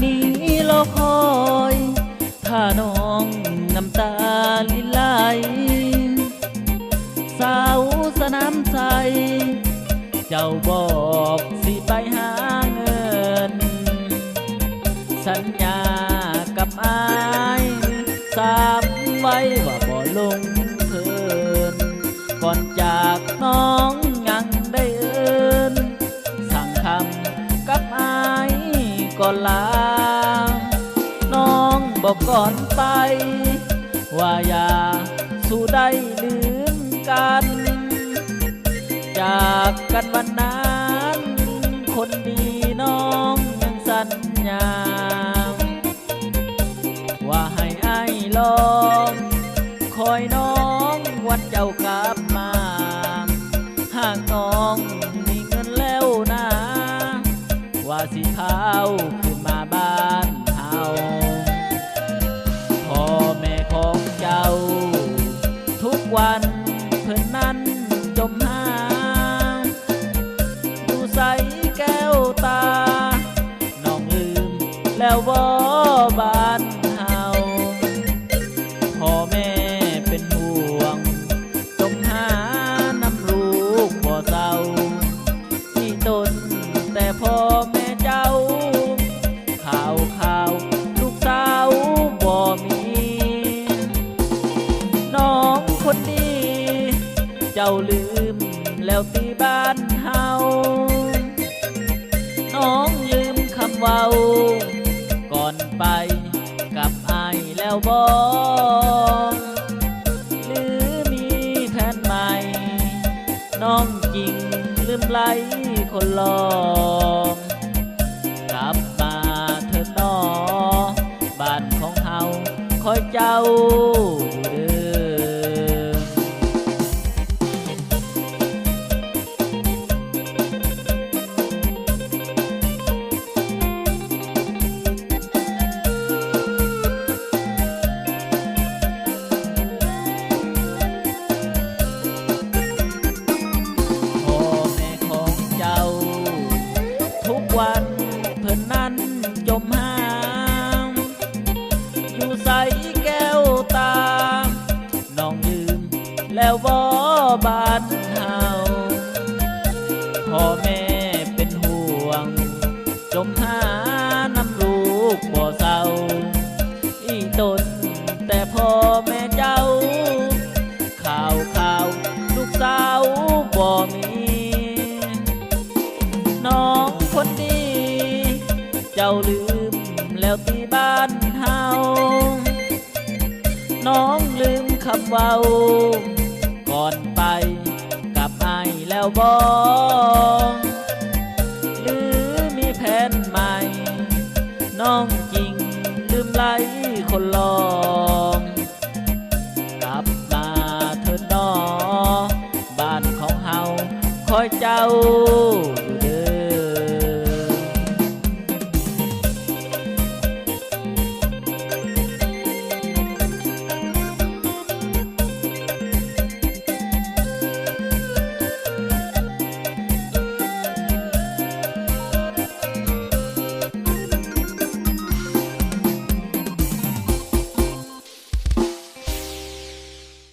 นี้รอคอยถ้าน้องน้ำตาลิไหลสาวสนามใจเจ้าบอกสิไปหาเงินสัญญากับอายสามไว้ว่าบ่ลงเคินก่อนจากน้องยังได้เอิ้นสั่งคำกับอายก่อนลาน้องบอกก่อนไปว่าอย่าสู้ได้ลืมกันจากกันวันนั้นคนดีน้องยังสัญญาว่าให้อายลองคอยน้องวันเจ้ากลับมาหากน้องมีเงินแล้วนะว่าสิพาขึ้นมาบ้านเฮาพ่อแม่ของเจ้าทุกวันเพื่อนนั้นจมหาดูใสแก้วตาน้องลืมแล้วบ่บ้านเฮาพ่อแม่เป็นห่วงจมหาน้ำลูกบ่เศร้าที่ตนแต่พ่อแม่เจ้าข่าวลูกสาวบ่มีน้องคนดีเจ้าลืมแล้วตีบ้านเฮาน้องลืมคำเว้าก่อนไปกับอายแล้วบ่หรือมีแผนใหม่น้องจริงลืมไหลคนลองกลับมาเถิดน้อบ้านของเฮาคอยเจ้าเด้วันเพื่อนนั้นจมหาอยู่ใสแก้วตาน้องลืมแล้วบ่บ้านเฮาพ่อแม่เป็นห่วงจมหาน้ำลูกบ่เศร้าอีตนแต่พ่อแม่เจ้าข่าวลูกสาวบ่มีน้องคนดีเจ้าลืมแล้วที่บ้านเฮาน้องลืมคำเว้าก่อนไปกับอายแล้วบ่หรือมีแผนใหม่น้องจริงลืมไหลคนลองกลับมาเถิดน้อบ้านของเฮาคอยเจ้า